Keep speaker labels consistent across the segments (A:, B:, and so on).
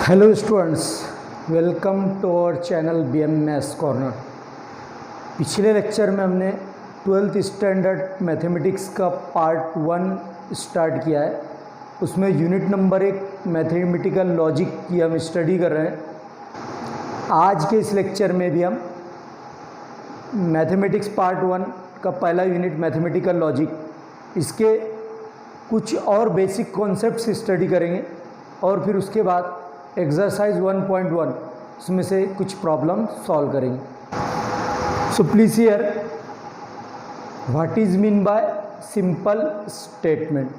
A: Hello students, welcome to our channel BMS corner. पिछले lecture में हमने 12th स्टैंडर्ड मैथमेटिक्स का पार्ट 1 स्टार्ट किया है। उसमें यूनिट नंबर 1 मैथमेटिकल लॉजिक की हम स्टडी कर रहे हैं। आज के इस लेक्चर में भी हम मैथमेटिक्स पार्ट 1 का पहला यूनिट मैथमेटिकल लॉजिक, इसके कुछ और बेसिक कॉन्सेप्ट्स स्टडी करेंगे और फिर उसके बाद एक्सरसाइज 1.1 इसमें से कुछ प्रॉब्लम सॉल्व करेंगे। So please here, what is mean by simple statement.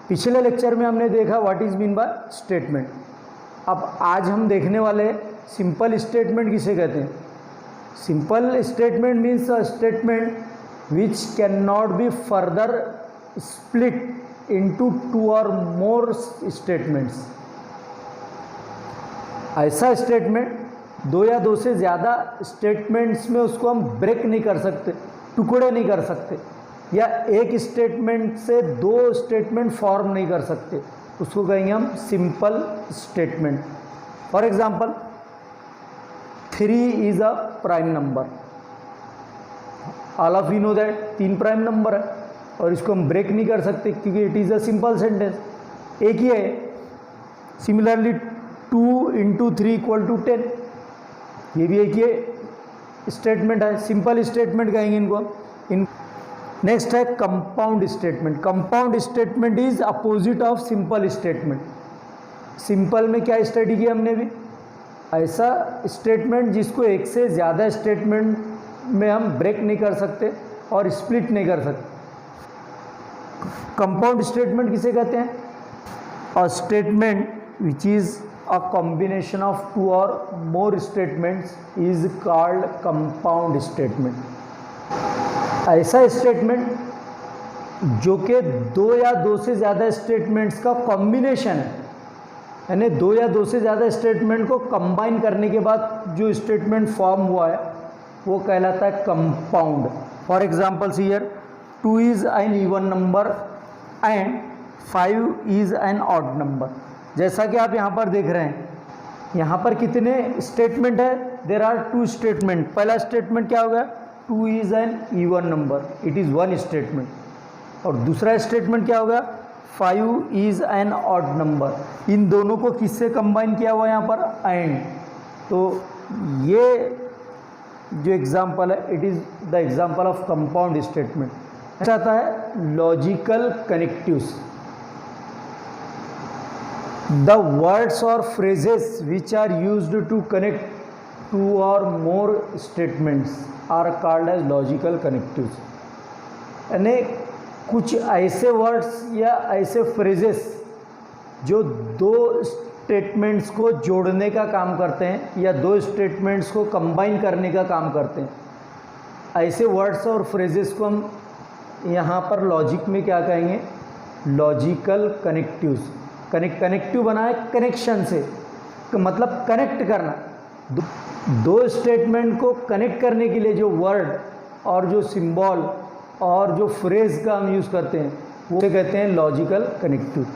A: पिछले लेक्चर में हमने देखा what is mean by statement. अब आज हम देखने वाले सिंपल स्टेटमेंट किसे कहते हैं। Simple statement means a statement which can not be further split into 2 और मोर स्टेटमेंट्स। ऐसा स्टेटमेंट 2 या 2 से ज़्यादा स्टेटमेंट्स में उसको हम ब्रेक नहीं कर सकते, टुकड़े नहीं कर सकते, या एक स्टेटमेंट से 2 स्टेटमेंट फॉर्म नहीं कर सकते, उसको कहेंगे हम simple statement. For example 3 is a prime number. All of you know that 3 prime number है और इसको हम ब्रेक नहीं कर सकते क्योंकि it is a simple sentence. एक ही है। सिमिलरली 2 इंटू 3 इक्वल टू 10, ये भी एक ये स्टेटमेंट है, सिंपल स्टेटमेंट कहेंगे इनको। इन नेक्स्ट है compound statement. Compound statement is opposite of simple statement. Simple में क्या स्टडी किया हमने भी, ऐसा स्टेटमेंट जिसको एक से ज़्यादा स्टेटमेंट में हम ब्रेक नहीं कर सकते और स्प्लिट नहीं कर सकते। कंपाउंड स्टेटमेंट किसे कहते हैं? A statement which is a combination of 2 or more statements is called compound statement। ऐसा स्टेटमेंट जो कि 2 या 2 से ज़्यादा स्टेटमेंट्स का कॉम्बिनेशन है, यानी 2 या 2 से ज़्यादा स्टेटमेंट को कंबाइन करने के बाद जो स्टेटमेंट फॉर्म हुआ है वो कहलाता है compound. For example here 2 is an even number and 5 is an odd number. जैसा कि आप यहाँ पर देख रहे हैं, यहाँ पर कितने स्टेटमेंट है? There are 2 statement. पहला स्टेटमेंट क्या हो गया? 2 is an even number, it is 1 statement. और दूसरा स्टेटमेंट क्या हो गया? 5 इज़ एन ऑड नंबर। इन दोनों को किससे कंबाइन किया हुआ है यहाँ पर? एंड। तो ये जो एग्जाम्पल है, it is the example of compound statement. आता है logical connectives. The words or phrases which are used to connect 2 or more statements are called as logical connectives। यानी कुछ ऐसे वर्ड्स या ऐसे फ्रेजेस जो 2 स्टेटमेंट्स को जोड़ने का काम करते हैं या 2 स्टेटमेंट्स को कंबाइन करने का काम करते हैं, ऐसे वर्ड्स और फ्रेजेस को हम यहाँ पर लॉजिक में क्या कहेंगे? Logical connectives. कनेक्टिव बना है कनेक्शन से, मतलब कनेक्ट करना। 2 स्टेटमेंट को कनेक्ट करने के लिए जो वर्ड और जो सिंबल और जो फ्रेज का हम यूज़ करते हैं वो कहते हैं logical connective.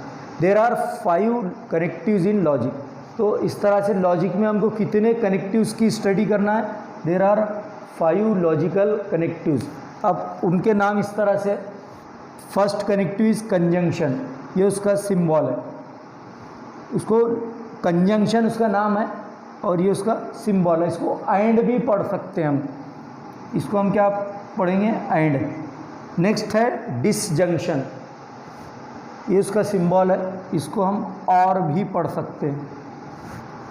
A: There are 5 connectives in logic. तो इस तरह से लॉजिक में हमको कितने कनेक्टिव्स की स्टडी करना है? There are 5 logical connectives. अब उनके नाम इस तरह से, फर्स्ट कनेक्टिव इज कंजंक्शन, ये उसका सिंबल है, उसको कंजंक्शन उसका नाम है और ये उसका सिंबल है। इसको एंड भी पढ़ सकते हैं हम, इसको हम क्या पढ़ेंगे? एंड। नेक्स्ट है डिसजंक्शन, ये उसका सिंबल है, इसको हम और भी पढ़ सकते हैं।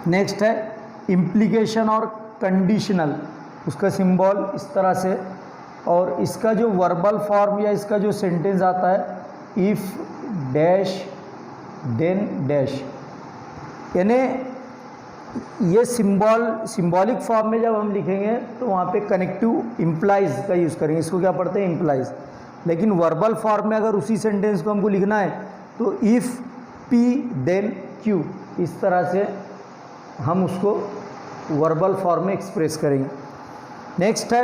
A: नेक्स्ट है इम्प्लीकेशन और कंडीशनल, उसका सिंबल इस तरह से, और इसका जो वर्बल फॉर्म या इसका जो सेंटेंस आता है, इफ़ डैश देन डैश, यानी ये सिंबॉलिक फॉर्म में जब हम लिखेंगे तो वहाँ पे कनेक्टिव इम्प्लाइज का यूज़ करेंगे, इसको क्या पढ़ते हैं? इम्प्लाइज। लेकिन वर्बल फॉर्म में अगर उसी सेंटेंस को हमको लिखना है तो इफ़ पी देन क्यू, इस तरह से हम उसको वर्बल फॉर्म में एक्सप्रेस करेंगे। नेक्स्ट है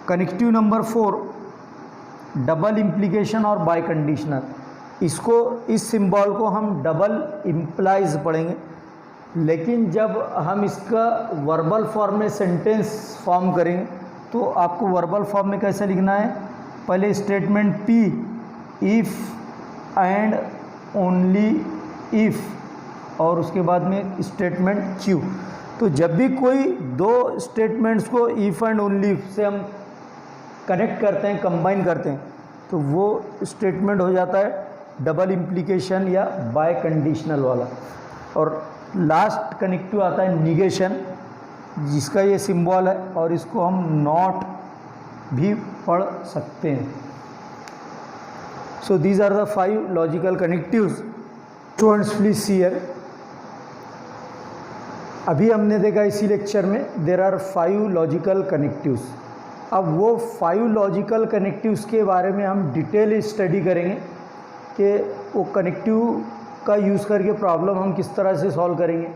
A: कनेक्टिव नंबर 4, डबल इम्प्लीकेशन और बाय कंडीशनल। इसको, इस सिंबल को हम डबल इम्प्लाइज पढ़ेंगे। लेकिन जब हम इसका वर्बल फॉर्म में सेंटेंस फॉर्म करेंगे तो आपको वर्बल फॉर्म में कैसे लिखना है, पहले statement P, if and only if, और उसके बाद में स्टेटमेंट क्यू। तो जब भी कोई दो स्टेटमेंट्स को इफ़ एंड ओनली इफ से हम कनेक्ट करते हैं, कंबाइन करते हैं, तो वो स्टेटमेंट हो जाता है डबल इम्प्लीकेशन या बाय कंडीशनल वाला। और लास्ट कनेक्टिव आता है निगेशन, जिसका ये सिंबल है, और इसको हम नॉट भी पढ़ सकते हैं। So these are the 5 logical connectives. Students please see here. अभी हमने देखा इसी लेक्चर में देयर आर 5 लॉजिकल कनेक्टिव्स। अब वो 5 लॉजिकल कनेक्टिव्स के बारे में हम डिटेल स्टडी करेंगे कि वो कनेक्टिव का यूज़ करके प्रॉब्लम हम किस तरह से सॉल्व करेंगे,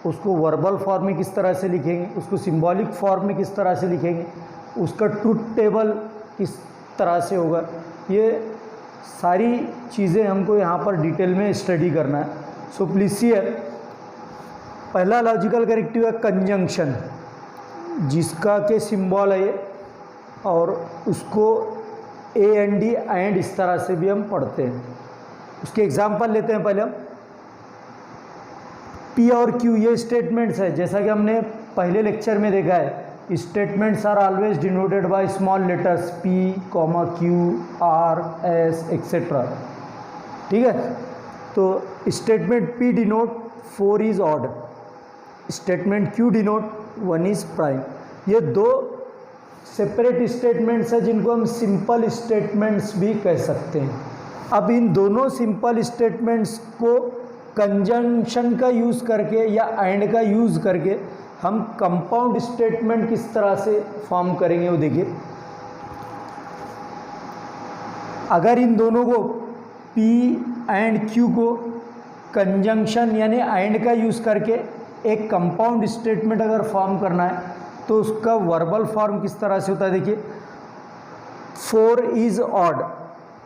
A: उसको वर्बल फॉर्म में किस तरह से लिखेंगे, उसको सिंबॉलिक फॉर्म में किस तरह से लिखेंगे, उसका ट्रुथ टेबल किस तरह से होगा। ये सारी चीज़ें हमको यहाँ पर डिटेल में स्टडी करना है। So please see here. पहला लॉजिकल कनेक्टिव है कंजंक्शन, जिसका के सिंबल है ये, और उसको ए एन डी एंड इस तरह से भी हम पढ़ते हैं। उसके एग्जाम्पल लेते हैं। पहले हम पी और क्यू, ये स्टेटमेंट्स है, जैसा कि हमने पहले लेक्चर में देखा है, statements are always denoted by small letters P, Q, R, S etcetera. ठीक है, तो statement P denote 4 is odd, statement Q denote 1 is prime. ये दो सेपरेट स्टेटमेंट्स हैं जिनको हम सिंपल स्टेटमेंट्स भी कह सकते हैं। अब इन दोनों सिंपल स्टेटमेंट्स को कंजंक्शन का यूज़ करके या एंड का यूज़ करके हम कंपाउंड स्टेटमेंट किस तरह से फॉर्म करेंगे वो देखिए। अगर इन दोनों को P एंड Q को कंजंक्शन यानी एंड का यूज़ करके एक कंपाउंड स्टेटमेंट अगर फॉर्म करना है तो उसका वर्बल फॉर्म किस तरह से होता है देखिए। 4 इज़ ऑड,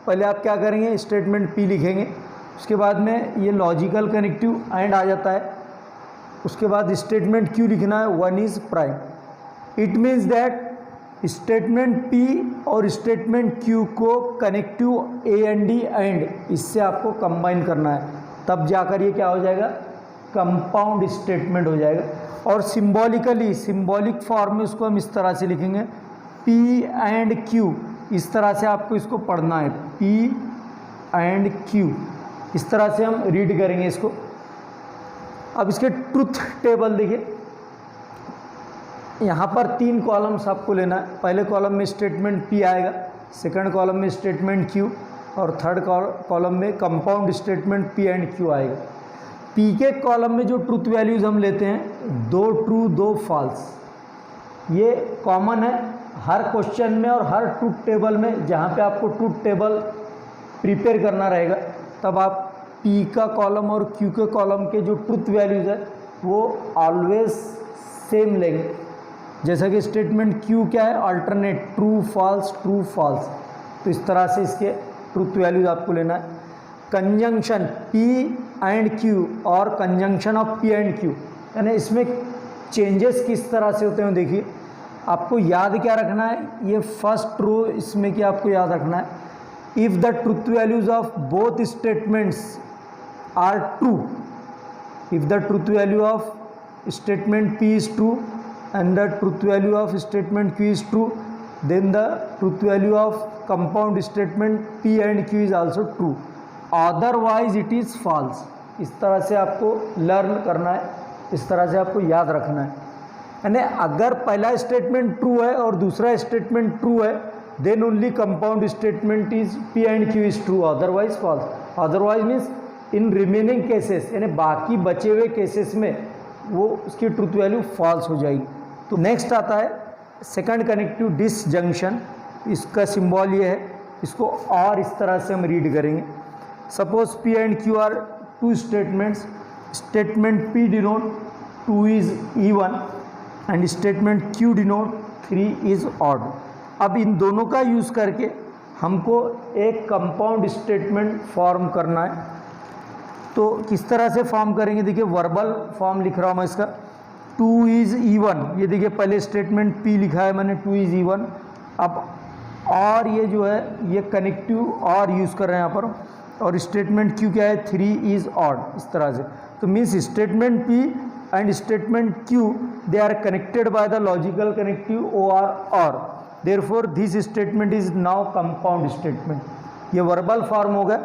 A: पहले आप क्या करेंगे, स्टेटमेंट P लिखेंगे, उसके बाद में ये लॉजिकल कनेक्टिव एंड आ जाता है, उसके बाद स्टेटमेंट Q लिखना है 1 is prime. It means that statement P और स्टेटमेंट Q को connective A N D and इससे आपको कंबाइन करना है, तब जाकर ये क्या हो जाएगा, कंपाउंड स्टेटमेंट हो जाएगा। और सिंबॉलिकली, सिंबॉलिक फॉर्म में उसको हम इस तरह से लिखेंगे P एंड Q, इस तरह से आपको इसको पढ़ना है, P एंड Q, इस तरह से हम रीड करेंगे इसको। अब इसके ट्रुथ टेबल देखिए, यहाँ पर 3 कॉलम्स आपको लेना है। पहले कॉलम में स्टेटमेंट P आएगा, सेकंड कॉलम में स्टेटमेंट Q, और थर्ड कॉलम में compound statement P and Q आएगा। P के कॉलम में जो ट्रूथ वैल्यूज़ हम लेते हैं, 2 ट्रू 2 फॉल्स, ये कॉमन है हर क्वेश्चन में और हर ट्रूथ टेबल में। जहाँ पे आपको ट्रूथ टेबल प्रिपेयर करना रहेगा तब आप P का कॉलम और Q के कॉलम के जो ट्रूथ वैल्यूज़ है वो ऑलवेज सेम लेंगे। जैसा कि स्टेटमेंट Q क्या है, अल्टरनेट ट्रू फॉल्स, तो इस तरह से इसके ट्रूथ वैल्यूज़ आपको लेना है। कंजंक्शन P एंड Q और conjunction of P and Q, यानी इसमें चेंजेस किस तरह से होते हैं देखिए। आपको याद क्या रखना है, ये फर्स्ट रो इसमें क्या आपको याद रखना है, if the truth values of both statements are true, if the truth value of statement P is true and the truth value of statement Q is true, then the truth value of compound statement P and Q is also true, otherwise it is false। इस तरह से आपको learn करना है, इस तरह से आपको याद रखना है। यानी अगर पहला स्टेटमेंट ट्रू है और दूसरा स्टेटमेंट ट्रू है, then only compound statement is P and Q is true, otherwise false. Otherwise means in remaining cases, यानी बाकी बचे हुए केसेस में वो उसकी ट्रूथ वैल्यू फॉल्स हो जाएगी। तो नेक्स्ट आता है सेकंड कनेक्टिव डिसजंक्शन, इसका सिंबल ये है, इसको और इस तरह से हम रीड करेंगे। Suppose P and Q are 2 statements, statement P denote 2 is even and statement Q denote 3 is odd. अब इन दोनों का यूज़ करके हमको एक कंपाउंड स्टेटमेंट फॉर्म करना है। तो किस तरह से फॉर्म करेंगे, देखिए वर्बल फॉर्म लिख रहा हूँ मैं इसका, 2 इज़ इवन, ये देखिए पहले स्टेटमेंट P लिखा है मैंने, 2 इज़ इवन। अब और ये जो है ये कनेक्टिव और यूज़ कर रहे हैं यहाँ पर, और स्टेटमेंट Q क्या है, 3 इज़ ऑड, इस तरह से। तो means statement P and statement Q they are connected by the logical connective और therefore this statement is now compound statement. ये वर्बल फॉर्म हो गया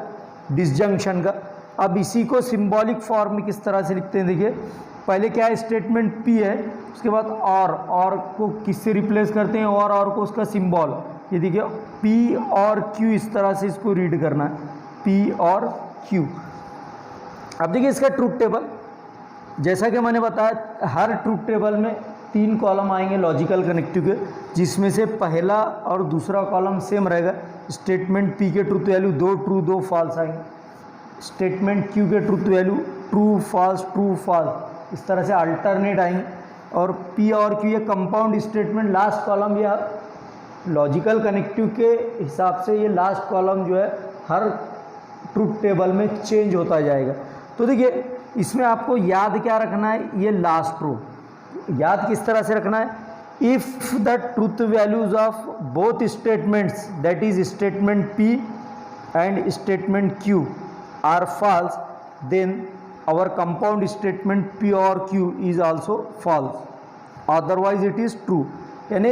A: डिसजंक्शन का। अब इसी को सिंबॉलिक फॉर्म में किस तरह से लिखते हैं, देखिए पहले क्या है, स्टेटमेंट P है, उसके बाद और को किससे रिप्लेस करते हैं, और को उसका सिंबल, ये देखिए P और Q, इस तरह से इसको रीड करना है, P और Q। अब देखिए इसका ट्रूथ टेबल, जैसा कि मैंने बताया हर ट्रूथ टेबल में 3 कॉलम आएंगे लॉजिकल कनेक्टिव के, जिसमें से पहला और दूसरा कॉलम सेम रहेगा। स्टेटमेंट P के ट्रूथ वैल्यू 2 ट्रू 2 फॉल्स आएंगे, स्टेटमेंट Q के ट्रूथ वैल्यू ट्रू फॉल्स, इस तरह से अल्टरनेट आएंगे। और P और Q ये कंपाउंड स्टेटमेंट, लास्ट कॉलम या लॉजिकल कनेक्टिव के हिसाब से ये लास्ट कॉलम जो है हर ट्रूथ टेबल में चेंज होता जाएगा। तो देखिए इसमें आपको याद क्या रखना है, ये लास्ट रो याद किस तरह से रखना है, if the truth values of both statements that is statement P and statement Q are false then our compound statement P और Q is also false, otherwise it is true। यानी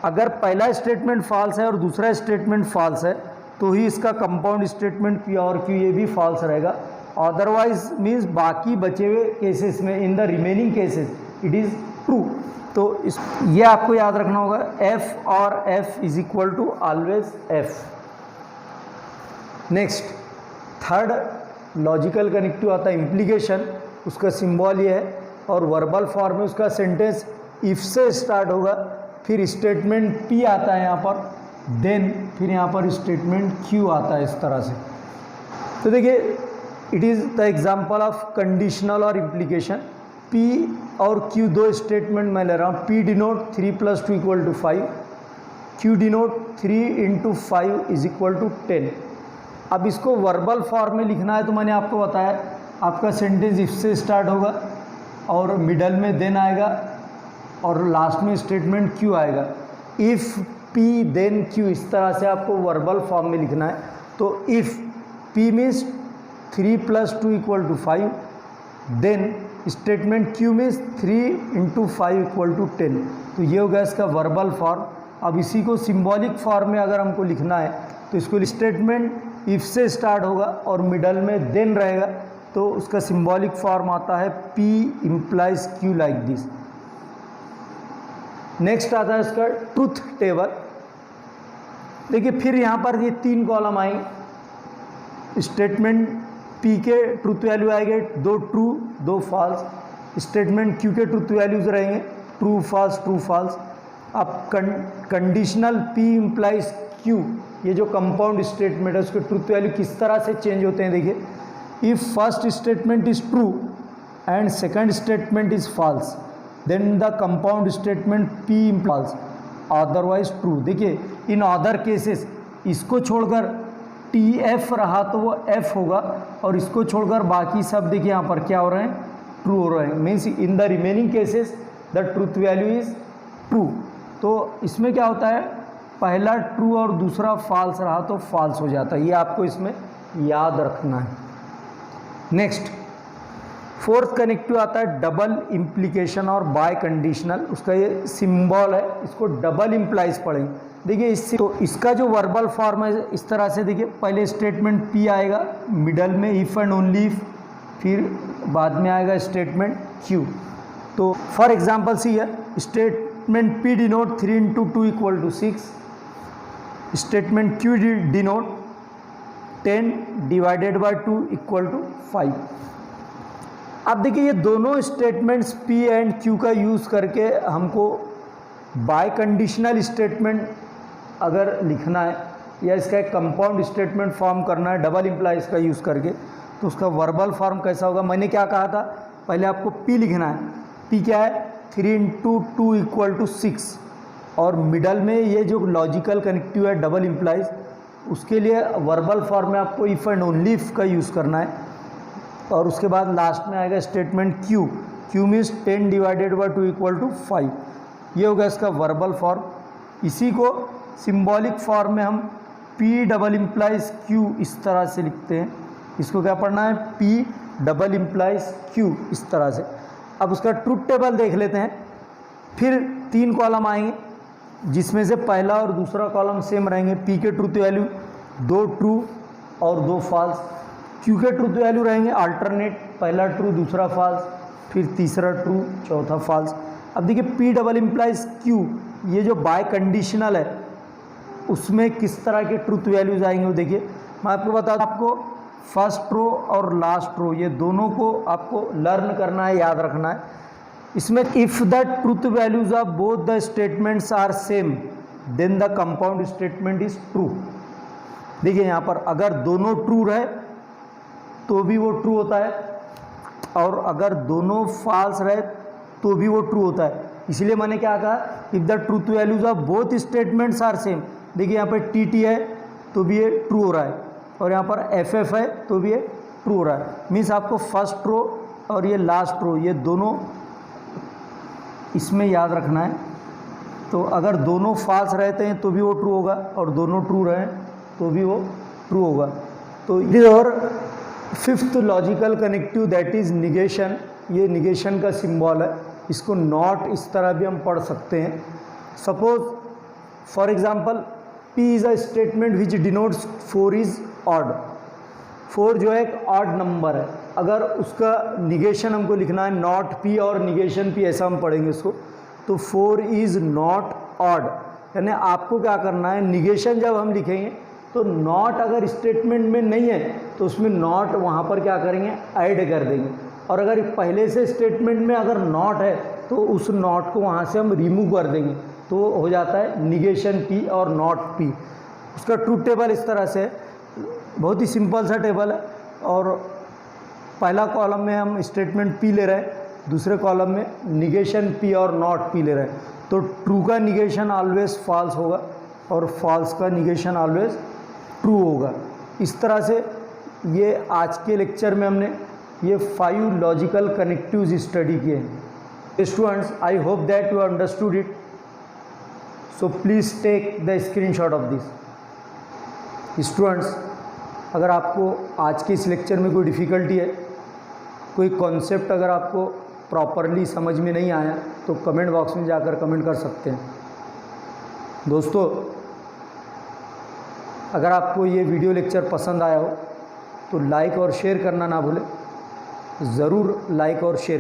A: अगर पहला स्टेटमेंट फॉल्स है और दूसरा statement false है तो ही इसका कंपाउंड स्टेटमेंट P और Q ये भी फॉल्स रहेगा, अदरवाइज मीन्स बाकी बचे हुए केसेस में, in the remaining cases it is true. तो ये आपको याद रखना होगा, F और F is equal to always F। Next third logical connective आता है इम्प्लीकेशन, उसका सिंबल ये है, और वर्बल फॉर्म में उसका सेंटेंस इफ से स्टार्ट होगा, फिर स्टेटमेंट P आता है यहाँ पर, देन फिर यहाँ पर स्टेटमेंट Q आता है, इस तरह से। तो देखिए it is the example of conditional और इम्प्लीकेशन। P और Q दो स्टेटमेंट मैं ले रहा हूँ, P डिनोट 3 + 2 = 5, Q डिनोट 3 × 5 = 10। अब इसको वर्बल फॉर्म में लिखना है तो मैंने आपको बताया, आपका सेंटेंस इफ से स्टार्ट होगा और मिडल में देन आएगा और लास्ट में स्टेटमेंट Q आएगा। इफ़ P देन Q, इस तरह से आपको वर्बल फॉर्म में लिखना है। तो if P means 3 + 2 = 5, then statement Q means 3 × 5 = 10। तो ये होगा इसका वर्बल फॉर्म। अब इसी को सिंबॉलिक फॉर्म में अगर हमको लिखना है तो इसको स्टेटमेंट इफ से स्टार्ट होगा और मिडल में देन रहेगा, तो उसका सिंबॉलिक फॉर्म आता है P implies Q like this. Next आता है इसका ट्रूथ टेबल। देखिए फिर यहाँ पर ये 3 कॉलम आएंगे, स्टेटमेंट P के ट्रूथ वैल्यू आएंगे 2 ट्रू 2 फॉल्स, स्टेटमेंट Q के ट्रूथ वैल्यूज रहेंगे ट्रू फॉल्स। अब कंडीशनल P implies Q, ये जो कंपाउंड स्टेटमेंट है उसके ट्रूथ वैल्यू किस तरह से चेंज होते हैं, देखिए if first statement is true and second statement is false then the compound statement P implies otherwise true. देखिए इन अदर केसेस इसको छोड़कर TF रहा तो वो F होगा, और इसको छोड़कर बाकी सब देखिए यहाँ पर क्या हो रहे हैं, ट्रू हो रहे हैं। Means in the remaining cases the truth value is true. तो इसमें क्या होता है, पहला ट्रू और दूसरा फॉल्स रहा तो फॉल्स हो जाता है, ये आपको इसमें याद रखना है। नेक्स्ट फोर्थ कनेक्टिव आता है डबल इम्प्लीकेशन और बाय कंडीशनल। उसका ये सिंबल है, इसको डबल इम्प्लाइज पढ़ेंगे। देखिए इससे तो इसका जो वर्बल फॉर्म है इस तरह से, देखिए पहले स्टेटमेंट P आएगा, मिडल में इफ़ एंड ओनली इफ, फिर बाद में आएगा स्टेटमेंट Q। तो फॉर एग्जांपल सी है, statement P denote 3 × 2 = 6, statement Q denote 10 / 2 = 5। अब देखिए ये दोनों स्टेटमेंट्स P एंड Q का यूज़ करके हमको बाय कंडीशनल स्टेटमेंट अगर लिखना है या इसका एक कंपाउंड स्टेटमेंट फॉर्म करना है डबल इम्प्लाइज का यूज़ करके, तो उसका वर्बल फॉर्म कैसा होगा। मैंने क्या कहा था, पहले आपको P लिखना है, P क्या है 3 × 2 = 6, और मिडल में ये जो लॉजिकल कनेक्टिव है डबल इम्प्लाइज, उसके लिए वर्बल फॉर्म में आपको इफ़ एंड ओनली इफ का यूज़ करना है। और उसके बाद लास्ट में आएगा statement Q. Q means 10 divided by 2 equal to 5। ये होगा इसका वर्बल फॉर्म। इसी को सिंबॉलिक फॉर्म में हम P डबल इम्प्लाइज Q इस तरह से लिखते हैं। इसको क्या पढ़ना है, P डबल इम्प्लाइज Q इस तरह से। अब उसका ट्रूथ टेबल देख लेते हैं। फिर 3 कॉलम आएंगे जिसमें से पहला और दूसरा कॉलम सेम रहेंगे। P के ट्रूथ वैल्यू 2 ट्रू और 2 फॉल्स। Q के ट्रूथ वैल्यू रहेंगे अल्टरनेट, पहला ट्रू दूसरा फॉल्स, फिर तीसरा ट्रू चौथा फॉल्स। अब देखिए P डबल इम्प्लाइज Q, ये जो बाय कंडीशनल है उसमें किस तरह के ट्रूथ वैल्यूज आएंगे वो देखिए। मैं आपको बता दूं, आपको फर्स्ट रो और लास्ट रो ये दोनों को आपको लर्न करना है, याद रखना है। इसमें if the truth values of both the statements are same then the compound statement is true. देखिए यहाँ पर अगर दोनों ट्रू रहे तो भी वो ट्रू होता है, और अगर दोनों फॉल्स रहे तो भी वो ट्रू होता है। इसलिए मैंने क्या कहा, if the truth values of both statements are same. देखिए यहाँ पर TT है तो भी ये ट्रू हो रहा है, और यहाँ पर FF है तो भी ये ट्रू हो रहा है। मीन्स आपको फर्स्ट रो और ये लास्ट रो ये दोनों इसमें याद रखना है। तो अगर दोनों फॉल्स रहते हैं तो भी वो ट्रू होगा, और दोनों ट्रू रहें तो भी वो ट्रू होगा। तो ये और fifth logical connective that is negation. ये निगेशन का सिंबल है। इसको नॉट इस तरह भी हम पढ़ सकते हैं। Suppose for example P is a statement which denotes 4 is odd. 4 जो है एक ऑड नंबर है। अगर उसका निगेशन हमको लिखना है नॉट P और निगेशन P, ऐसा हम पढ़ेंगे इसको। तो 4 इज़ नॉट ऑड, यानी आपको क्या करना है, निगेशन जब हम लिखेंगे तो नॉट अगर स्टेटमेंट में नहीं है तो उसमें नॉट वहाँ पर क्या करेंगे, ऐड कर देंगे। और अगर पहले से स्टेटमेंट में अगर नॉट है तो उस नॉट को वहाँ से हम रिमूव कर देंगे, तो हो जाता है निगेशन P और नॉट P। उसका ट्रूथ टेबल इस तरह से, बहुत ही सिंपल सा टेबल है। और पहला कॉलम में हम स्टेटमेंट P ले रहे हैं, दूसरे कॉलम में निगेशन P और नॉट P ले रहे हैं। तो ट्रू का निगेशन ऑलवेज फॉल्स होगा और फॉल्स का निगेशन ऑलवेज ट्रू होगा। इस तरह से ये आज के लेक्चर में हमने ये 5 लॉजिकल कनेक्टिव्स स्टडी किए हैं। Students, I hope that you understood it. So please take the screenshot of this. Students, अगर आपको आज के इस लेक्चर में कोई डिफ़िकल्टी है, कोई कॉन्सेप्ट अगर आपको प्रॉपरली समझ में नहीं आया, तो कमेंट बॉक्स में जाकर कमेंट कर सकते हैं। दोस्तों, अगर आपको ये वीडियो लेक्चर पसंद आया हो तो लाइक और शेयर करना ना भूलें। ज़रूर लाइक और शेयर